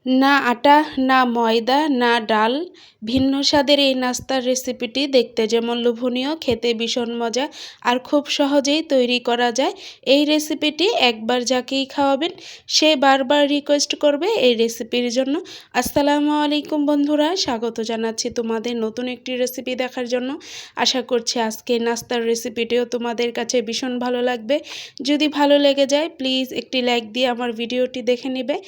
না আটা, না ময়দা, না ডাল, ভিন্ন স্বাদের এই নাস্তার রেসিপিটি দেখতে যেমন লোভনীয়, খেতে ভীষণ মজা আর খুব সহজেই তৈরি করা যায়। এই রেসিপিটি একবার যাকেই খাওয়াবেন সে বারবার রিকোয়েস্ট করবে এই রেসিপির জন্য। আসসালামু আলাইকুম বন্ধুরা, স্বাগত জানাচ্ছি তোমাদের নতুন একটি রেসিপি দেখার জন্য। আশা করছি আজকে নাস্তার রেসিপিটিও তোমাদের কাছে ভীষণ ভালো লাগবে। যদি ভালো লেগে যায় প্লিজ একটি লাইক দিয়ে আমার ভিডিওটি দেখে নেবে।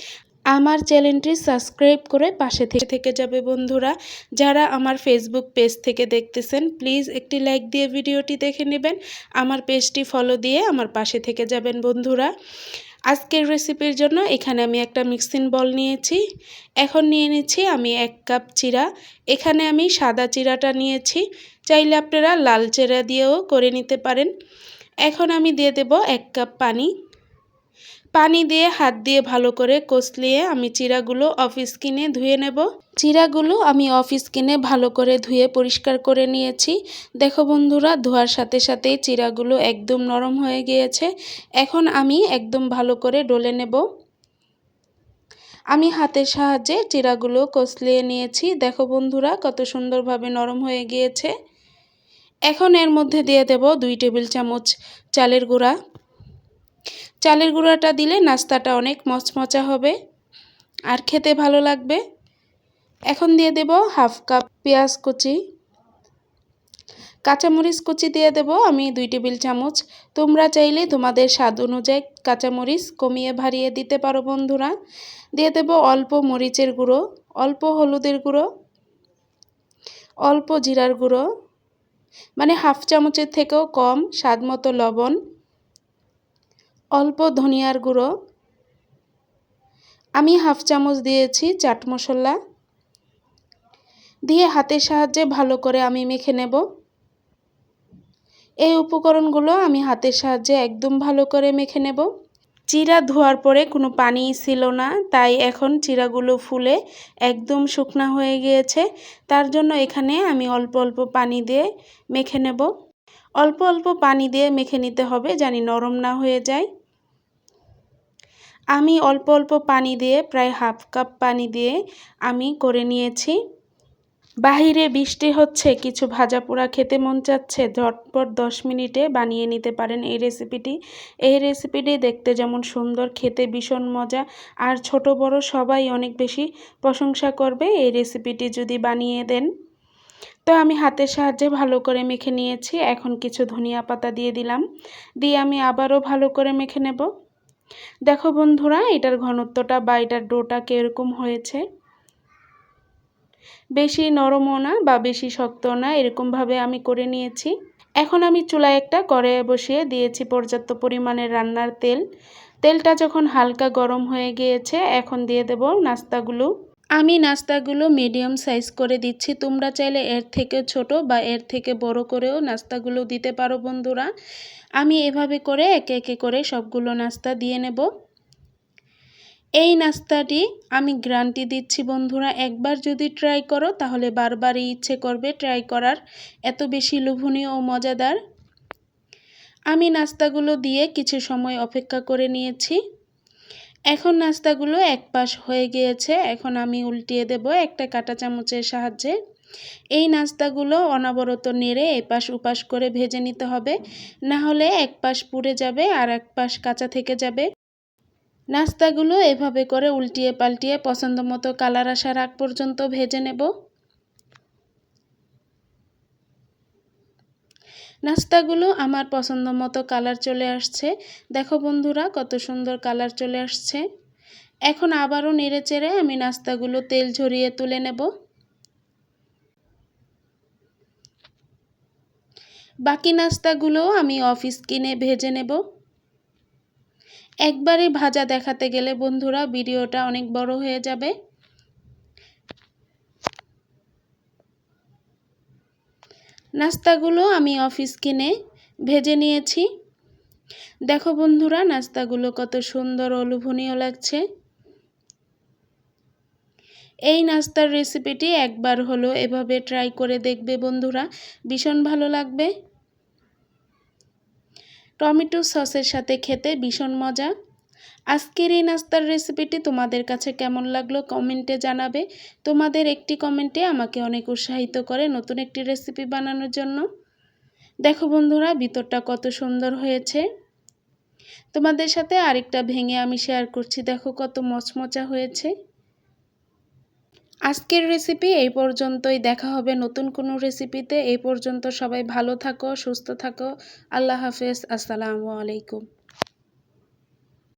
আমার চ্যানেলটি সাবস্ক্রাইব করে পাশে থেকে যাবে বন্ধুরা। যারা আমার ফেসবুক পেজ থেকে দেখতেছেন প্লিজ একটি লাইক দিয়ে ভিডিওটি দেখে নেবেন। আমার পেজটি ফলো দিয়ে আমার পাশে থেকে যাবেন বন্ধুরা। আজকের রেসিপির জন্য এখানে আমি একটা মিক্সিং বল নিয়েছি। এখন নিয়ে নিচ্ছি আমি 1 কাপ চিরা। এখানে আমি সাদা চিরাটা নিয়েছি, চাইলে আপনারা লাল চিরা দিয়েও করে নিতে পারেন। এখন আমি দিয়ে দেব 1 কাপ পানি। পানি দিয়ে হাত দিয়ে ভালো করে কষলিয়ে আমি চিরাগুলো অফ স্কিনে ধুয়ে নেব। চিরাগুলো আমি অফ স্কিনে ভালো করে ধুয়ে পরিষ্কার করে নিয়েছি। দেখো বন্ধুরা, ধোয়ার সাথে সাথেই চিরাগুলো একদম নরম হয়ে গিয়েছে। এখন আমি একদম ভালো করে ডলে নেব। আমি হাতের সাহায্যে চিরাগুলো কষলিয়ে নিয়েছি। দেখো বন্ধুরা, কত সুন্দরভাবে নরম হয়ে গিয়েছে। এখন এর মধ্যে দিয়ে দেব 2 টেবিল চামচ চালের গুঁড়া। চালের গুঁড়াটা দিলে নাস্তাটা অনেক মচমচা হবে আর খেতে ভালো লাগবে। এখন দিয়ে দেব 1/2 কাপ পেঁয়াজ কুচি। কাঁচামরিচ কুচি দিয়ে দেব আমি 2 টেবিল চামচ। তোমরা চাইলে তোমাদের স্বাদ অনুযায়ী কাঁচামরিচ কমিয়ে বাড়িয়ে দিতে পারো বন্ধুরা। দিয়ে দেব অল্প মরিচের গুঁড়ো, অল্প হলুদের গুঁড়ো, অল্প জিরার গুঁড়ো, মানে 1/2 চামচের থেকেও কম, স্বাদ মতো লবণ, অল্প ধনিয়ার গুঁড়ো, আমি 1/2 চামচ দিয়েছি চাট মশলা। দিয়ে হাতের সাহায্যে ভালো করে আমি মেখে নেব। এই উপকরণগুলো আমি হাতের সাহায্যে একদম ভালো করে মেখে নেব। চিরা ধোয়ার পরে কোনো পানি ছিল না, তাই এখন চিরাগুলো ফুলে একদম শুকনা হয়ে গিয়েছে। তার জন্য এখানে আমি অল্প অল্প পানি দিয়ে মেখে নেব। অল্প অল্প পানি দিয়ে মেখে নিতে হবে, জানি নরম না হয়ে যায়। আমি অল্প অল্প পানি দিয়ে প্রায় 1/2 কাপ পানি দিয়ে আমি করে নিয়েছি। বাহিরে বৃষ্টি হচ্ছে, কিছু ভাজা পোড়া খেতে মন চাচ্ছে, ঝটপট 10 মিনিটে বানিয়ে নিতে পারেন এই রেসিপিটি। এই রেসিপিটি দেখতে যেমন সুন্দর, খেতে ভীষণ মজা আর ছোট বড় সবাই অনেক বেশি প্রশংসা করবে এই রেসিপিটি যদি বানিয়ে দেন। তো আমি হাতের সাহায্যে ভালো করে মেখে নিয়েছি। এখন কিছু ধনিয়া পাতা দিয়ে দিলাম, দিয়ে আমি আবারও ভালো করে মেখে নেব। দেখো বন্ধুরা, এটার ঘনত্বটা বা এটার ডোটা কীরকম হয়েছে। বেশি নরমও না বা বেশি শক্তও না, এরকমভাবে আমি করে নিয়েছি। এখন আমি চুলায় একটা কড়াই বসিয়ে দিয়েছি পর্যাপ্ত পরিমাণে রান্নার তেল। তেলটা যখন হালকা গরম হয়ে গিয়েছে এখন দিয়ে দেব নাস্তাগুলো। আমি নাস্তাগুলো মিডিয়াম সাইজ করে দিচ্ছি। তোমরা চাইলে এর থেকে ছোট বা এর থেকে বড় করেও নাস্তাগুলো দিতে পারো বন্ধুরা। আমি এভাবে করে একে একে করে সবগুলো নাস্তা দিয়ে নেব। এই নাস্তাটি আমি গ্যারান্টি দিচ্ছি বন্ধুরা, একবার যদি ট্রাই করো তাহলে বারবারই ইচ্ছে করবে ট্রাই করার, এত বেশি লোভনীয় ও মজাদার। আমি নাস্তাগুলো দিয়ে কিছু সময় অপেক্ষা করে নিয়েছি। এখন নাস্তাগুলো এক পাশ হয়ে গিয়েছে, এখন আমি উল্টিয়ে দেব একটা কাঁটা চামচের সাহায্যে। এই নাস্তাগুলো অনবরত নেড়ে এপাশ ওপাশ করে ভেজে নিতে হবে, না হলে এক পাশ পুড়ে যাবে আর এক পাশ কাঁচা থেকে যাবে। নাস্তাগুলো এভাবে করে উল্টিয়ে পাল্টিয়ে পছন্দ মতো কালার আসার আগ পর্যন্ত ভেজে নেব। নাস্তাগুলো আমার পছন্দ মতো কালার চলে আসছে। দেখো বন্ধুরা, কত সুন্দর কালার চলে আসছে। এখন আবারও নেড়ে চেড়ে আমি নাস্তাগুলো তেল ঝরিয়ে তুলে নেব। বাকি নাস্তাগুলো আমি অফ স্কিনে ভেজে নেব। একবারে ভাজা দেখাতে গেলে বন্ধুরা ভিডিওটা অনেক বড় হয়ে যাবে। নাস্তাগুলো আমি অফ স্কিনে ভেজে নিয়েছি। দেখো বন্ধুরা, নাস্তাগুলো কত সুন্দর ও লোভনীয় লাগছে। এই নাস্তার রেসিপিটি একবার হলো এভাবে ট্রাই করে দেখবে বন্ধুরা, ভীষণ ভালো লাগবে। টমেটো সসের সাথে খেতে ভীষণ মজা। আজকের এই নাস্তার রেসিপিটি তোমাদের কাছে কেমন লাগলো কমেন্টে জানাবে। তোমাদের একটি কমেন্টে আমাকে অনেক উৎসাহিত করে নতুন একটি রেসিপি বানানোর জন্য। দেখো বন্ধুরা, ভিতরটা কত সুন্দর হয়েছে। তোমাদের সাথে আরেকটা ভেঙে আমি শেয়ার করছি, দেখো কত মচমচা হয়েছে। আজকের রেসিপি এই পর্যন্তই, দেখা হবে নতুন কোনো রেসিপিতে। এই পর্যন্ত সবাই ভালো থাকো, সুস্থ থাকো। আল্লাহ হাফেজ, আসসালামু আলাইকুম।